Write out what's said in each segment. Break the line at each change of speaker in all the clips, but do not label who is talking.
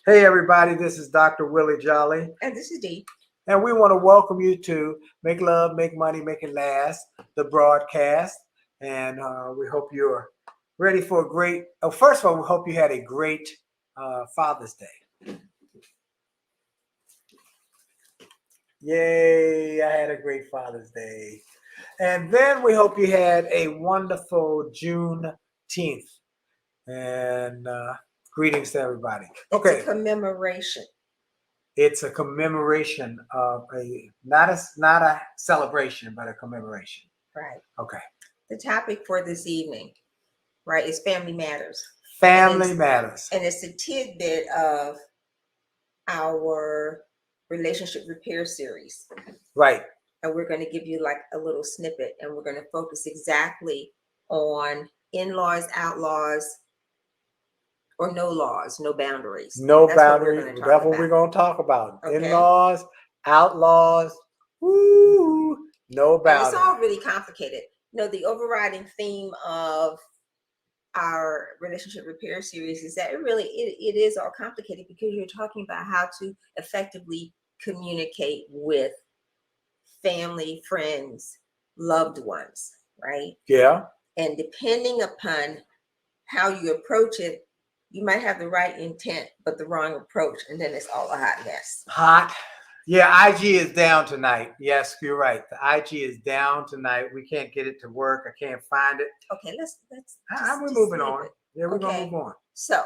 Hey everybody, this is Dr. Willie Jolley,
And this is Dee.
and we want to welcome you to Make Love, Make Money, Make It Last, the broadcast. And we hope you're ready for a great. Oh, first of all, we hope you had a great Father's Day. Yay! I had a great Father's Day, and then we hope you had a wonderful Juneteenth. And greetings to everybody.
Okay, it's a commemoration.
It's a commemoration of not a celebration, but a commemoration.
Right.
Okay.
The topic for this evening, right, is family matters.
Family matters.
And it's a tidbit of our relationship repair series.
Right.
And we're going to give you like a little snippet, and we're going to focus exactly on in-laws, outlaws, or no laws, no boundaries.
No boundaries. That's what we're going to talk about. Okay. In-laws, outlaws, woo, no boundaries.
And it's all really complicated. The overriding theme of our relationship repair series is that it is all complicated because you're talking about how to effectively communicate with family, friends, loved ones, right?
Yeah.
And depending upon how you approach it, you might have the right intent, but the wrong approach, and then it's all a hot mess.
Hot. Yeah, IG is down tonight. Yes, you're right. The IG is down tonight. We can't get it to work. I can't find it.
Okay, let's
we're moving on. Yeah, we're gonna move on.
So,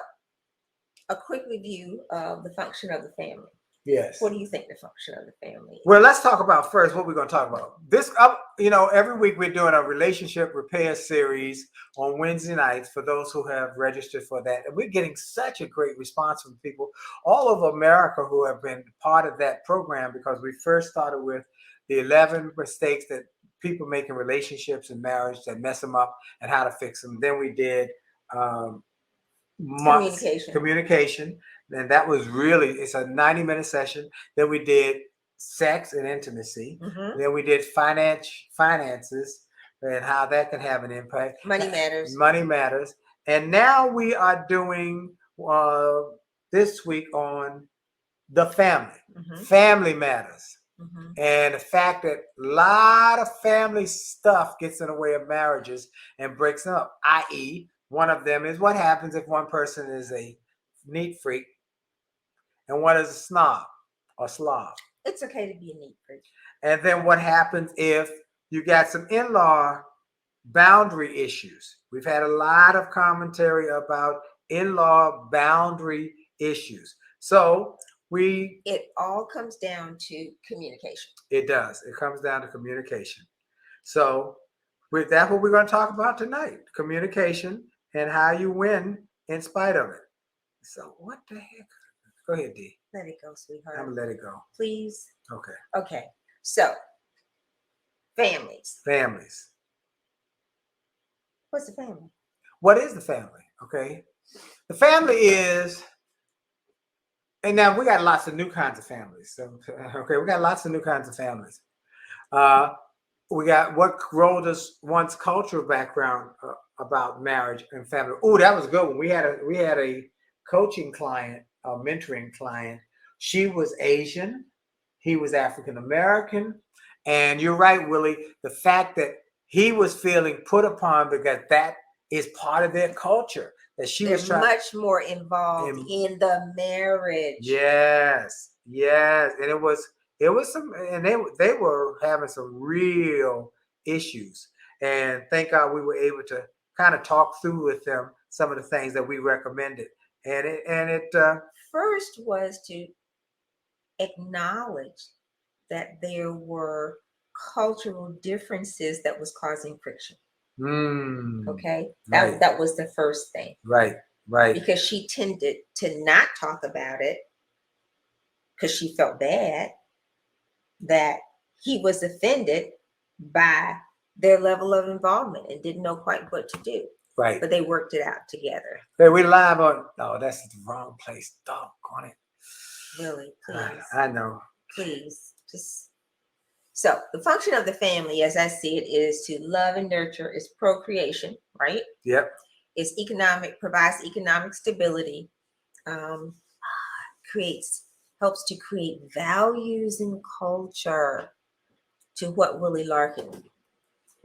a quick review of the function of the family.
Yes.
What do you think the function of the family is?
Well, let's talk about first what we're going to talk about. This, every week we're doing a relationship repair series on Wednesday nights for those who have registered for that. And we're getting such a great response from people all over America who have been part of that program, because we first started with the 11 mistakes that people make in relationships and marriage that mess them up and how to fix them. Then we did communication. And that was it's a 90-minute session. Then we did sex and intimacy. Mm-hmm. Then we did finances and how that can have an impact.
Money matters.
Money matters. And now we are doing this week on the family. Mm-hmm. Family matters. Mm-hmm. And the fact that a lot of family stuff gets in the way of marriages and breaks them up, i.e., one of them is what happens if one person is a neat freak and one is a snob or slob.
It's okay to be a neat freak.
And then what happens if you got some in-law boundary issues? We've had a lot of commentary about in-law boundary issues. So
it all comes down to communication.
It does. It comes down to communication. So that's what we're going to talk about tonight: communication and how you win in spite of it. So what the heck? Go ahead, Dee.
Let it go, sweetheart.
I'm gonna let it go.
Please.
Okay.
Okay. So, families.
Families.
What's the family?
What is the family? Okay. The family is, and now we got lots of new kinds of families. So, okay, we got lots of new kinds of families. We got what role does one's cultural background about marriage and family. Oh, that was a good one. We had a coaching client, a mentoring client. She was Asian, he was African American, and you're right, Willie. The fact that he was feeling put upon because that is part of their culture. That she was
much more involved in the marriage.
Yes, and it was some, and they were having some real issues. And thank God we were able to kind of talk through with them some of the things that we recommended. And it
first was to acknowledge that there were cultural differences that was causing friction. Okay, that was the first thing.
Right.
Because she tended to not talk about it because she felt bad that he was offended by their level of involvement and didn't know quite what to do.
Right.
But they worked it out together.
Hey, we live on. Oh, that's the wrong place. Doggone it.
Really, please.
I know.
Please, just. So the function of the family, as I see it, is to love and nurture, is procreation, right?
Yep.
It's provides economic stability. helps to create values and culture, to what Willie Larkin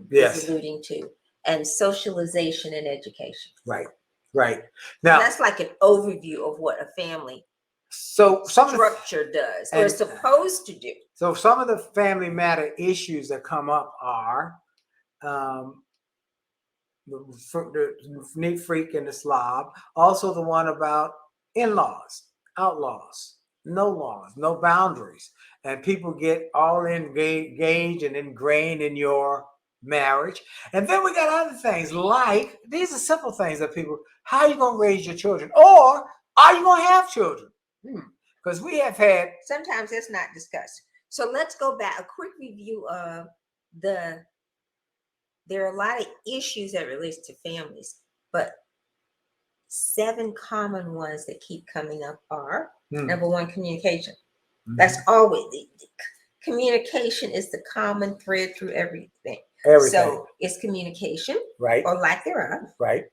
is alluding to, and socialization and education.
Right. Now,
and that's like an overview of what a family
structure
does or is supposed to do.
So some of the family matter issues that come up are the neat freak and the slob. Also the one about in-laws, outlaws, no laws, no boundaries. And people get all engaged and ingrained in your marriage. And then we got other things like, these are simple things that people, how are you going to raise your children? Or are you going to have children? Because we have had.
Sometimes it's not discussed. So let's go back, a quick review of there are a lot of issues that relates to families, but 7 common ones that keep coming up are number 1, communication. That's always communication is the common thread through everything. So it's communication,
right,
or lack thereof,
right.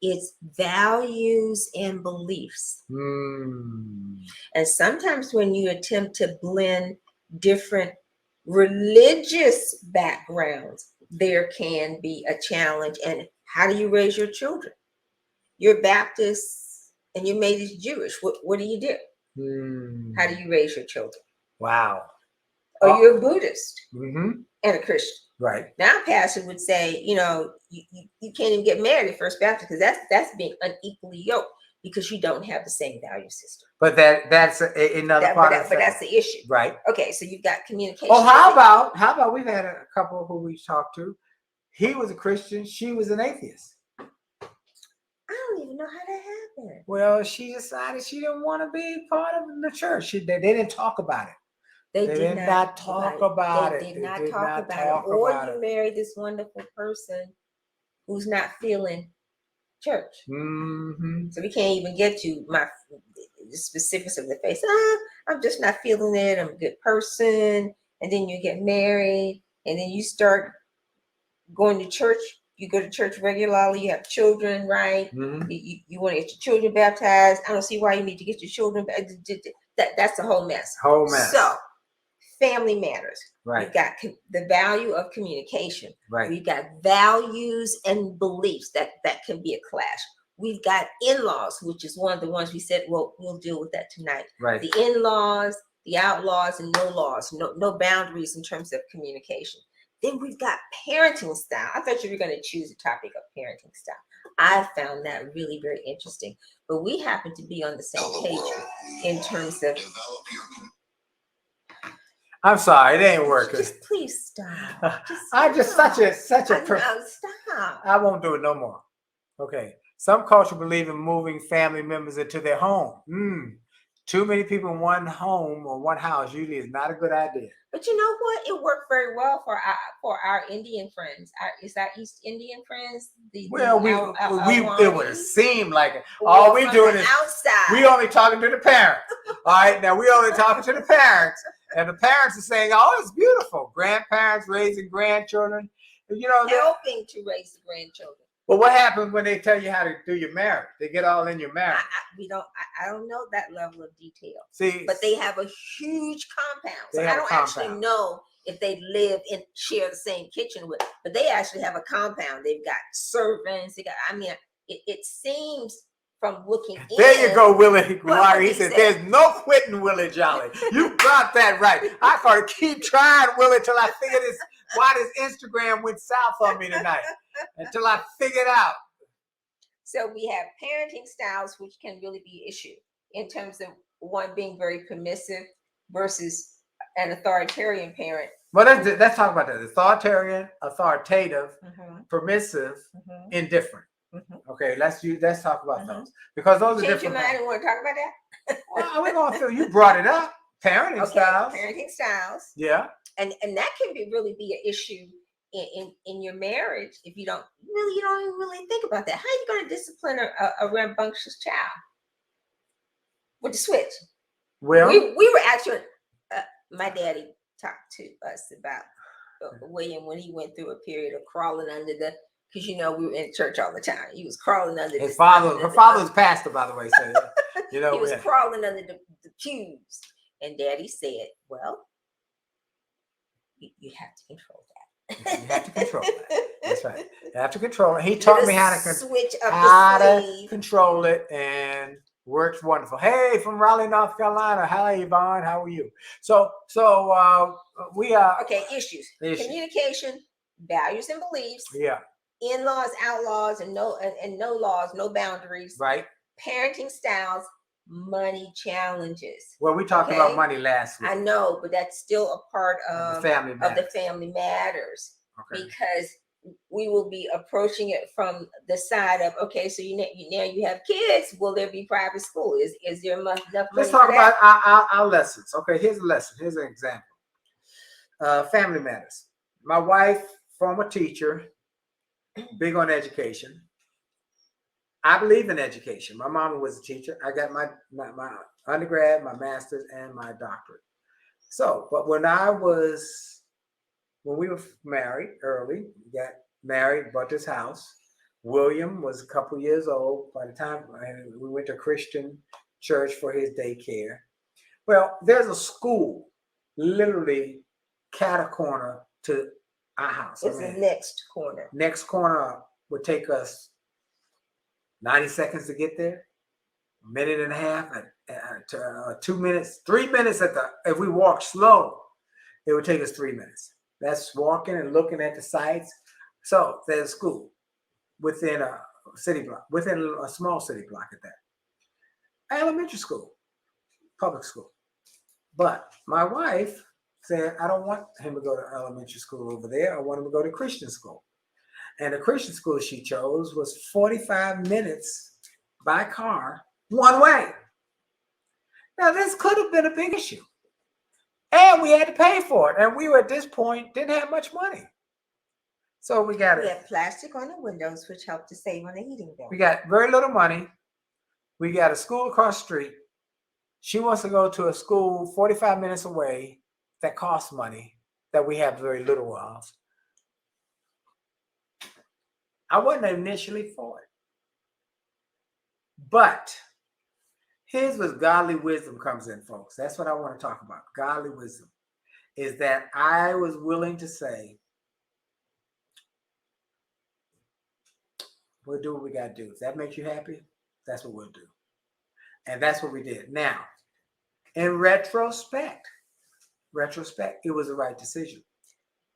It's values and beliefs. And sometimes when you attempt to blend different religious backgrounds, there can be a challenge. And how do you raise your children? You're Baptist and your mate is Jewish. What do you do? How do you raise your children?
Wow.
Or you're a Buddhist and a Christian.
Right.
Now, pastor would say, you can't even get married at First Baptist because that's being unequally yoked because you don't have the same value system.
But that's another part of it.
But that's the issue.
Right.
Okay, so you've got communication.
Oh, how about we've had a couple who we talked to. He was a Christian. She was an atheist.
I don't even know how that happened.
Well, she decided she didn't want to be part of the church. They didn't talk about it. They did not talk about it.
They did not talk about it. Or you marry this wonderful person who's not feeling church. So we can't even get to the specifics of the face. I'm just not feeling it. I'm a good person. And then you get married, and then you start going to church. You go to church regularly. You have children, right? You want to get your children baptized. I don't see why you need to get your children baptized. That's a whole mess. So family matters.
Right.
We've got the value of communication.
Right.
We've got values and beliefs that can be a clash. We've got in-laws, which is one of the ones we said, well, we'll deal with that tonight.
Right.
The in-laws, the outlaws, and no laws, no boundaries in terms of communication. Then we've got parenting style. I thought you were going to choose the topic of parenting style. I found that really very interesting. But we happen to be on the same page in terms of.
I'm sorry, it ain't working.
Just please stop.
I'm just such a.
Stop.
I won't do it no more. Okay. Some culture believe in moving family members into their home. Too many people in one home or one house usually is not a good idea.
But you know what? It worked very well for our Indian friends. Is our East Indian friends?
It would have seemed like it. All we doing is outside. We only talking to the parents. All right, now we only talking to the parents, and the parents are saying, "Oh, it's beautiful." Grandparents raising grandchildren,
helping to raise the grandchildren.
Well, what happens when they tell you how to do your marriage? They get all in your marriage.
I don't know that level of detail.
See,
but they have a huge compound. So I don't actually know if they live and share the same kitchen with, but they actually have a compound. They've got servants. It seems from looking in.
There you go, Willie. He said, "There's no quitting, Willie Jolley." You got that right. I gotta keep trying, Willie, till I figure this. Why this Instagram went south on me tonight? Until I figured out.
So we have parenting styles, which can really be an issue in terms of one being very permissive versus an authoritarian parent.
Well, let's talk about that. Authoritarian, authoritative, permissive, indifferent. Okay, let's talk about those because those are different.
Change your mind and want to talk about that?
Well, we're gonna feel you brought it up. Parenting styles.
Parenting styles.
Yeah.
And that can be an issue in your marriage if you don't even really think about that. How are you going to discipline a rambunctious child with the switch?
Well,
we were actually my daddy talked to us about William when he went through a period of crawling under the because we were in church all the time. He was crawling under
her father's pastor, by the way. So
he was crawling under the pews, and Daddy said, "Well, you have to control that.
You have to control that. That's right. You have to control it." He taught me how to control it, and works wonderful. Hey, from Raleigh, North Carolina. Hi, Yvonne. How are you? So we are
issues. Communication, values, and beliefs.
Yeah.
In-laws, outlaws, and no laws, no boundaries.
Right.
Parenting styles, money challenges.
Well, we talked about money last week.
I know, but that's still a part of the family matters.
Okay.
Because we will be approaching it from the side of, okay, so now you have kids. Will there be private school? Is there enough money?
Let's talk about our lessons. Okay, here's a lesson. Here's an example. Family matters. My wife, former teacher, big on education. I believe in education. My mama was a teacher. I got my undergrad, my master's, and my doctorate. So, but when we were married early, we got married, bought this house. William was a couple years old by the time we went to Christian church for his daycare. Well, there's a school literally cat a corner to our house.
It's the next corner.
Next corner up would take us 90 seconds to get there, a minute and a half, 2 minutes, 3 minutes if we walk slow, it would take us 3 minutes. That's walking and looking at the sites. So there's a school within a city block, within a small city block at that. Elementary school, public school. But my wife said, I don't want him to go to elementary school over there. I want him to go to Christian school. And the Christian school she chose was 45 minutes by car, one way. Now, this could have been a big issue. And we had to pay for it. And we were, at this point, didn't have much money. So we had
plastic on the windows, which helped to save on the heating bill.
We got very little money. We got a school across the street. She wants to go to a school 45 minutes away that costs money, that we have very little of. I wasn't initially for it. But here's where godly wisdom comes in, folks. That's what I want to talk about. Godly wisdom is that I was willing to say, we'll do what we got to do. If that makes you happy, that's what we'll do. And that's what we did. Now, in retrospect, it was the right decision.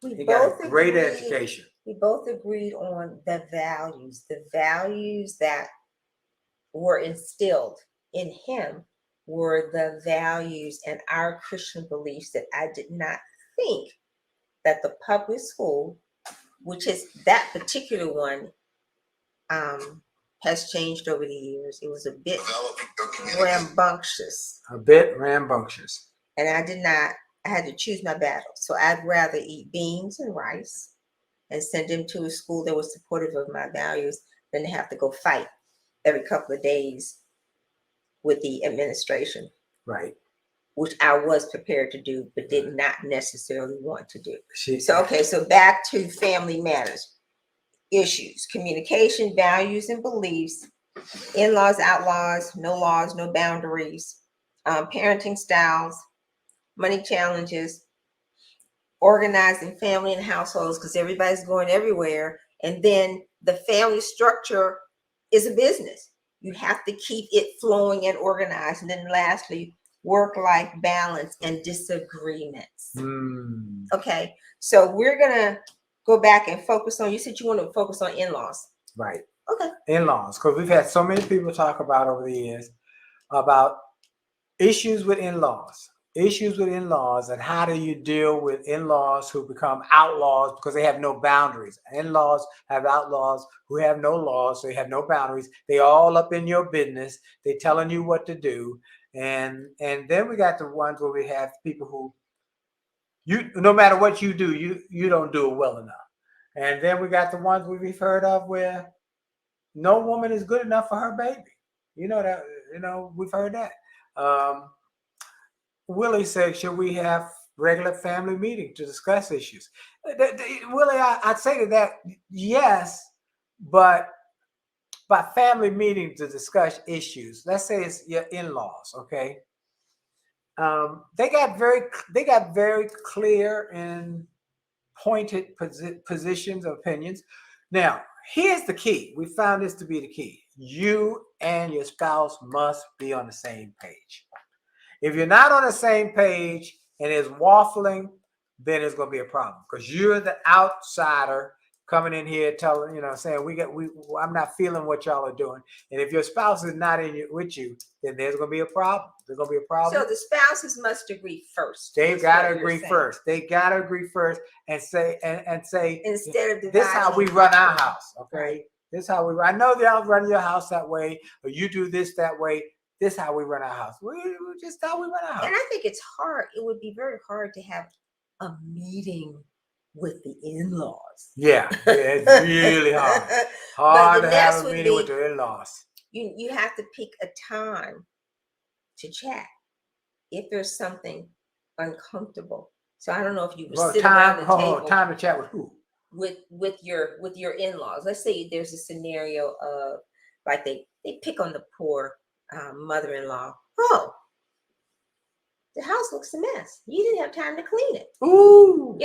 He got a great education.
We both agreed on the values that were instilled in him were the values and our Christian beliefs that I did not think that the public school, which is that particular one, has changed over the years. It was a bit rambunctious. And I had to choose my battle. So I'd rather eat beans and rice and send him to a school that was supportive of my values than to have to go fight every couple of days with the administration.
Right.
Which I was prepared to do, but did not necessarily want to do. So back to family matters. Issues, communication, values, and beliefs, in-laws, outlaws, no laws, no boundaries, parenting styles, money challenges, organizing family and households because everybody's going everywhere. And then the family structure is a business. You have to keep it flowing and organized. And then lastly, work-life balance and disagreements. Okay, so we're going to go back and focus on, you said you want to focus on in-laws.
Right.
Okay.
In-laws, because we've had so many people talk about over the years about issues with in-laws, and how do you deal with in-laws who become outlaws because they have no boundaries. In-laws have outlaws who have no laws, so they have no boundaries. They all up in your business. They telling you what to do. And then we got the ones where we have people who, no matter what you do, you don't do it well enough. And then we got the ones we've heard of where no woman is good enough for her baby. We've heard that. Willie said, should we have regular family meeting to discuss issues? Willie, I'd say to that, yes, but by family meeting to discuss issues, let's say it's your in-laws, okay? They got very clear and pointed positions, opinions. Now, here's the key. We found this to be the key. You and your spouse must be on the same page. If you're not on the same page and it's waffling, then it's going to be a problem because you're the outsider coming in here telling, saying I'm not feeling what y'all are doing. And if your spouse is not with you, then there's going to be a problem. There's going to be a problem.
So the spouses must agree first.
They've got to agree first. They got to agree first and say
instead of
this is how we run our house. Okay,
right.
This is how we run. I know y'all run your house that way, or you do this that way. This is how we run our house. We just how we run our house.
And I think it's hard. It would be very hard to have a meeting with the in-laws.
Yeah, it's really hard. Hard to have a meeting with the in-laws.
You have to pick a time to chat if there's something uncomfortable. So I don't know if you would sit around the table.
Time to chat with who?
With your in-laws. Let's say there's a scenario of like they pick on the poor mother-in-law. Oh, the house looks a mess. You didn't have time to clean it.
Ooh,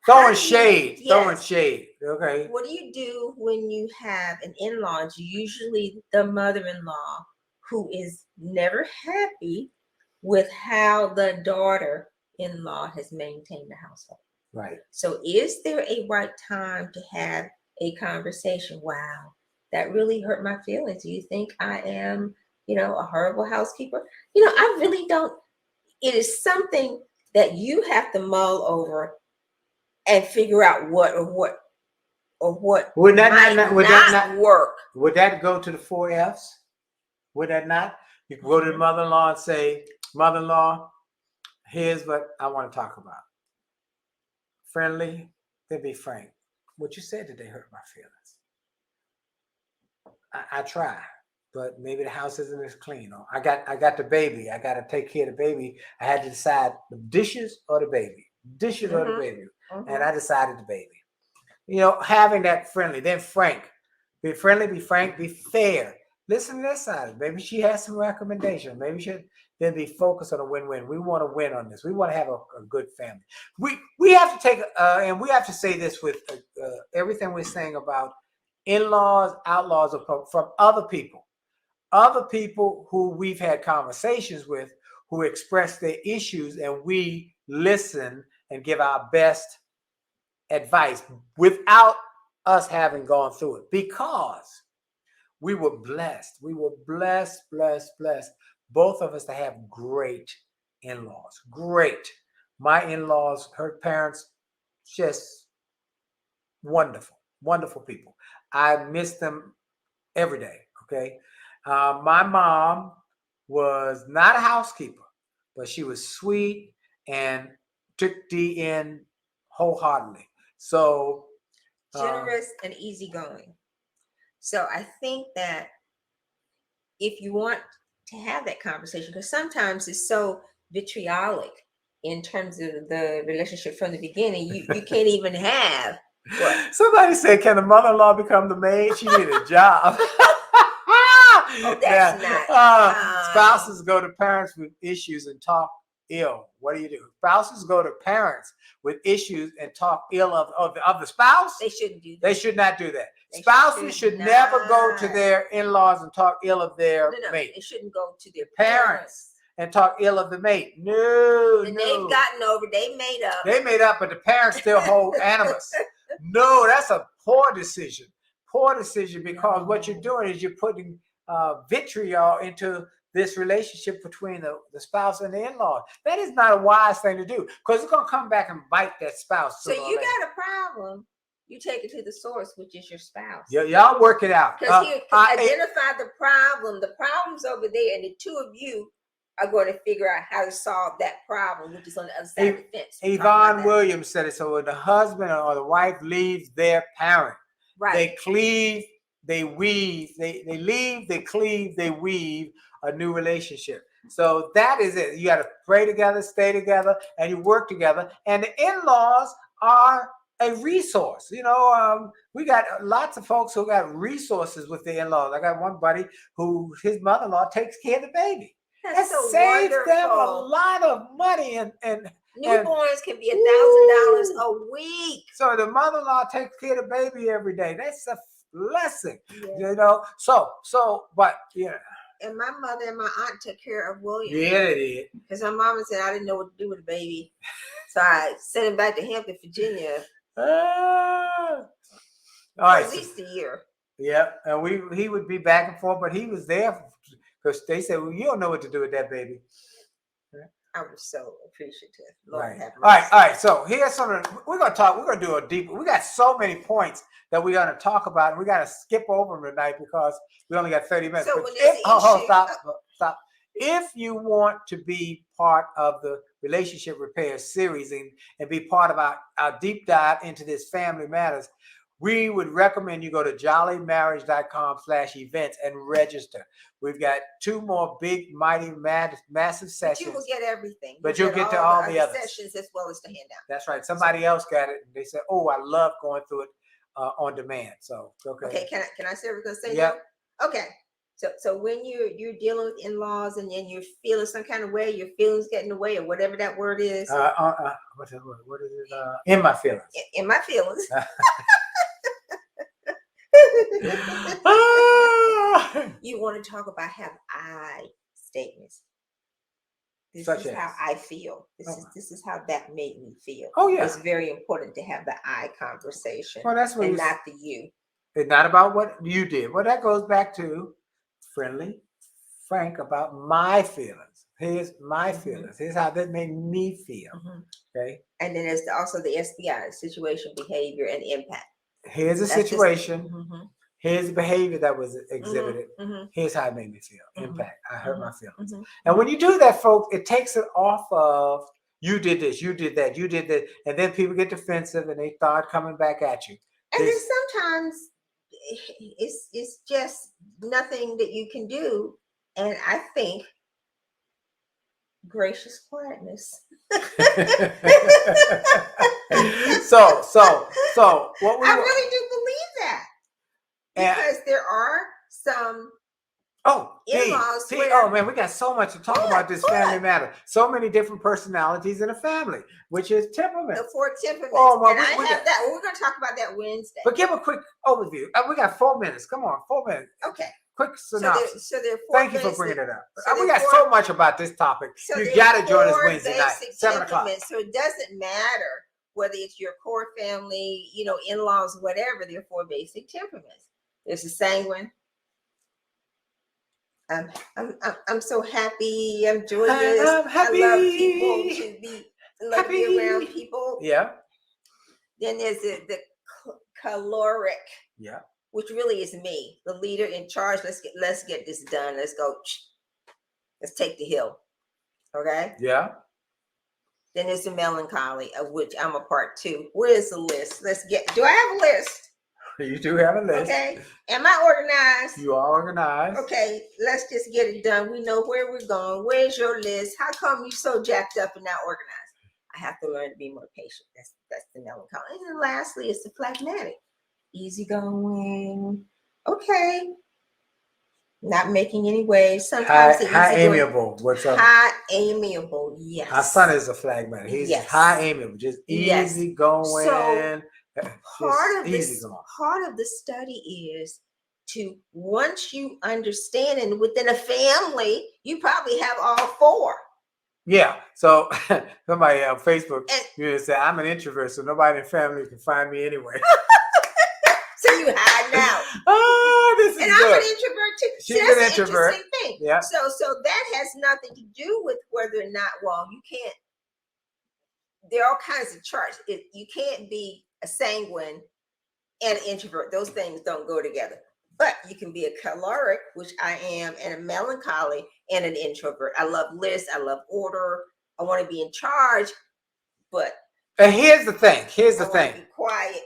throwing shade.
Yes.
Throwing shade. Okay.
What do you do when you have an in-law? It's usually the mother-in-law who is never happy with how the daughter-in-law has maintained the household.
Right.
So is there a right time to have a conversation? Wow, that really hurt my feelings. Do you think I am, a horrible housekeeper? I really don't. It is something that you have to mull over and figure out what
would that
not work.
Would that go to the 4 F's? Would that not? You can go to the mother-in-law and say, mother-in-law, here's what I want to talk about. Friendly, then be frank. What you said today hurt my feelings. I try, but maybe the house isn't as clean. Or I got the baby. I got to take care of the baby. I had to decide the dishes or the baby. Dishes or the baby. And I decided the baby. Having that friendly, then frank. Be friendly, be frank, be fair. Listen to this side. Maybe she has some recommendations. Maybe she should then be focused on a win-win. We want to win on this. We want to have a good family. We have to take, and we have to say this with everything we're saying about in-laws, outlaws, from other people. Other people who we've had conversations with who express their issues, and we listen and give our best advice without us having gone through it, because we were blessed. We were blessed, both of us to have great in-laws. Great. My in-laws, her parents, just wonderful, wonderful people. I miss them every day, okay? My mom was not a housekeeper, but she was sweet and took Dee in wholeheartedly. So
generous and easygoing. So I think that if you want to have that conversation, because sometimes it's so vitriolic in terms of the relationship from the beginning, you can't even have what?
Somebody said, can the mother-in-law become the maid? She need a job.
Oh, that's not.
Spouses go to parents with issues and talk ill. What do you do? Spouses go to parents with issues and talk ill of the spouse.
They shouldn't do that.
They should not do that. Spouses should never go to their in-laws and talk ill of their mate.
They shouldn't go to their
parents and talk ill of the mate. No.
They've gotten over. They made up.
They made up, but the parents still hold animus. No, that's a poor decision. Poor decision, because what you're doing is you're putting vitriol into this relationship between the spouse and the in-law. That is not a wise thing to do, because it's going to come back and bite that spouse.
So you got a problem. You take it to the source, which is your spouse.
Yeah, y'all work it out.
Because identify the problem. The problem's over there, and the two of you are going to figure out how to solve that problem, which is on the other side of the fence.
Yvonne Williams said it. So when the husband or the wife leaves their parent, right, they cleave, they weave, they leave, they cleave, they weave a new relationship. So that is it. You got to pray together, stay together, and you work together. And the in-laws are a resource. We got lots of folks who got resources with their in-laws. I got one buddy who his mother-in-law takes care of the baby.
That's
That
so
saves them a
wonderful.
lot of money and
Newborns can be $1,000 a week.
So the mother-in-law takes care of the baby every day. That's a blessing,
Yeah.
But yeah.
And my mother and my aunt took care of William.
Yeah, they did.
Because my mama said I didn't know what to do with the baby, so I sent him back to Hampton, Virginia.
All right,
at least a year.
Yeah, and he would be back and forth, but he was there because they said, "Well, you don't know what to do with that baby."
I was so appreciative. Lord
right.
Have
mercy. All right. So here's something we're gonna talk. We're gonna do a deep. We got so many points that we're gonna talk about, and we gotta skip over them tonight because we only got 30 minutes.
So
Stop. If you want to be part of the relationship repair series and be part of our deep dive into this family matters, we would recommend you go to jollymarriage.com/events and register. We've got 2 more big, mighty, massive sessions.
But you will get everything.
But you'll get to all the other
sessions as well as the handout.
That's right. Somebody else got it. And they said, "Oh, I love going through it on demand." So
okay. Can I say what we're gonna say?
Yeah.
Now? Okay. So when you're dealing with in-laws and then you're feeling some kind of way, your feelings get in the way or whatever that word is.
What's that word? What is it? In my feelings.
In my feelings. You want to talk about have I statements. This is how I feel. This is how that made me feel.
Oh yeah.
It's very important to have the I conversation.
Well, that's what
and not the you.
It's not about what you did. Well, that goes back to friendly, frank about my feelings. Here's my feelings. Here's how that made me feel. Okay.
And then there's also the SBI, situation, behavior, and impact.
Here's a situation. Here's the behavior that was exhibited. Here's how it made me feel. Impact. I hurt my feelings. And when you do that, folks, it takes it off of you did this, you did that, you did that. And then people get defensive and they start coming back at you.
And then sometimes it's just nothing that you can do. And I think gracious quietness. so what we I really do believe that. Because there are some in-laws.
Oh man, we got so much to talk about this family matter. So many different personalities in a family, which is temperament.
The 4 temperaments.
I
have that. We're going to talk about that Wednesday.
But give a quick overview. We got 4 minutes. Come on, 4 minutes.
Okay.
Quick synopsis.
So there are 4
Thank you for bringing it up. We got so much about this topic.
So
you got to join us Wednesday night, 7 o'clock.
So it doesn't matter whether it's your core family, in-laws, whatever. There are 4 basic temperaments. There's a sanguine. I'm so happy. I'm joyous.
I'm happy.
I love people to be around people.
Yeah.
Then there's the caloric.
Yeah.
Which really is me, the leader in charge. Let's get this done. Let's go. Let's take the hill. Okay.
Yeah.
Then there's the melancholy, of which I'm a part too. Where's the list? Do I have a list?
You do have a list.
Okay. Am I organized?
You are organized.
Okay. Let's just get it done. We know where we're going. Where's your list? How come you so jacked up and not organized? I have to learn to be more patient. That's the melancholy. And then lastly, it's the phlegmatic. Easygoing. Okay. Not making any waves. Sometimes
high amiable. What's up?
High amiable. Yes.
Our son is a phlegmatic. He's high amiable, just easy going.
So part of the study is to, once you understand, and within a family, you probably have all 4.
Yeah. So somebody on Facebook said, I'm an introvert, so nobody in the family can find me anyway.
So you hide now.
Oh, this is
and
good.
I'm an introvert too.
She's an introvert.
Interesting thing.
Yeah.
So that has nothing to do with whether or not, you can't. There are all kinds of charts. You can't be a sanguine and an introvert. Those things don't go together. But you can be a caloric, which I am, and a melancholy and an introvert. I love lists. I love order. I want to be in charge, but.
And here's the thing.
Be quiet.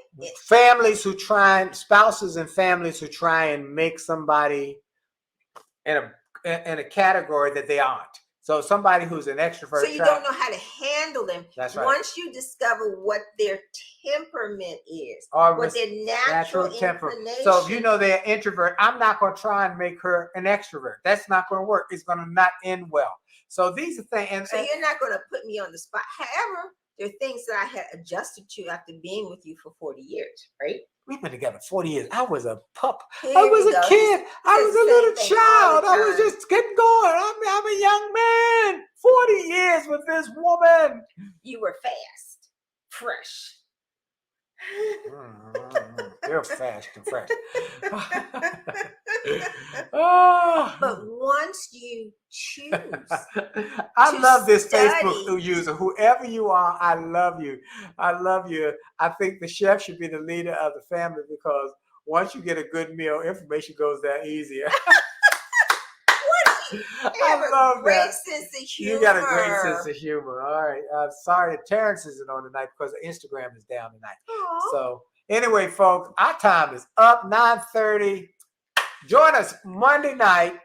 Spouses and families who try and make somebody in a category that they aren't. So somebody who's an extrovert.
So you don't know how to handle them.
That's right.
Once you discover what their temperament is,
Or
what their natural inclination.
So if you know they're an introvert, I'm not going to try and make her an extrovert. That's not going to work. It's going to not end well. So these are things.
So you're not going to put me on the spot. However, there are things that I had adjusted to after being with you for 40 years, right?
We've been together 40 years. I was a pup.
Here
I was
we
a
go.
kid. I was a little
thing all
child.
the
I was
time.
just getting going. I'm a young man. 40 years with this woman.
You were fast, fresh.
You're fast and fresh. Oh.
But once you choose,
I
to
love this
study.
Facebook user. Whoever you are, I love you. I love you. I think the chef should be the leader of the family because once you get a good meal, information goes down easier.
I love great sense of humor.
You got a great sense of humor. All right. I'm sorry that Terrence isn't on tonight because Instagram is down tonight.
Aww.
So anyway, folks, our time is up. 9:30. Join us Monday night,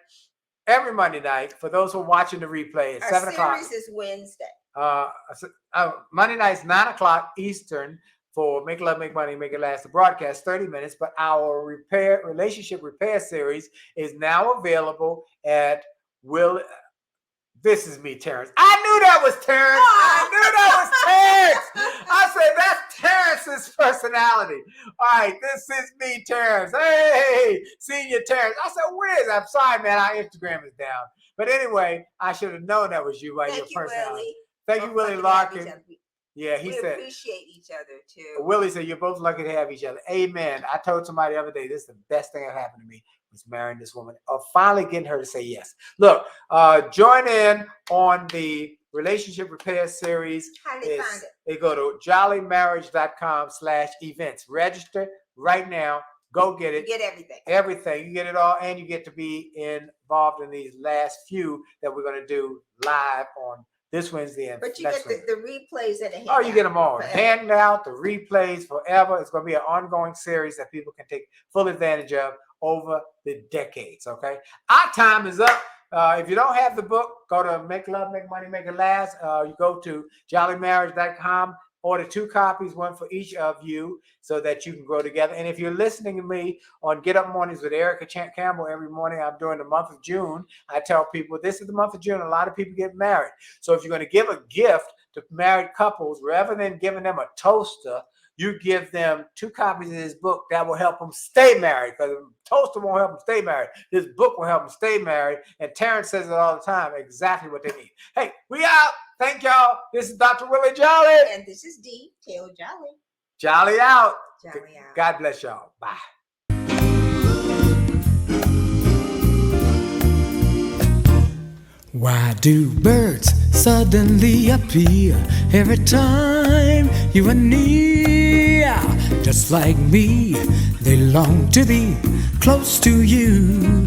every Monday night, for those who are watching the replay at 7 o'clock.
Our series is Wednesday.
Monday night's 9 o'clock Eastern for Make Love, Make Money, Make It Last. The broadcast 30 minutes, but our relationship repair series is now available at This is me, Terrence. I knew that was Terrence. I knew that was Terrence. I said, that's Terrence's personality. All right, this is me, Terrence. Hey, senior Terrence. I said, where is it? I'm sorry, man. Our Instagram is down. But anyway, I should have known that was you by your personality.
Willie.
Thank you, Willie Larkin. Yeah, he said.
We appreciate each other, too.
Willie said, you're both lucky to have each other. Amen. I told somebody the other day, this is the best thing that happened to me. Was marrying this woman or finally getting her to say yes. Look, join in on the relationship repair series.
How do they find it?
They go to jollymarriage.com/events. Register right now. Go get it.
You get everything.
Everything. You get it all, and you get to be involved in these last few that we're going to do live on this Wednesday and
but you
next
get the replays and the handout.
Oh, you get them all.
Forever.
Handout, the replays forever. It's going to be an ongoing series that people can take full advantage of over the decades, okay? Our time is up. If you don't have the book, go to Make Love, Make Money, Make It Last. You go to jollymarriage.com, order 2 copies, one for each of you, so that you can grow together. And if you're listening to me on Get Up Mornings with Erica Campbell every morning, I'm doing the month of June. I tell people this is the month of June. A lot of people get married. So if you're going to give a gift to married couples, rather than giving them a toaster, you give them 2 copies of this book that will help them stay married, because the toaster won't help them stay married. This book will help them stay married. And Terrence says it all the time, exactly what they need. Hey, we out. Thank y'all. This is Dr. Willie Jolley.
And this is Dee, Taylor-Jolley.
Jolly out.
Jolly out.
God bless y'all. Bye.
Why do birds suddenly appear every time you are near? Just like me, they long to be close to you.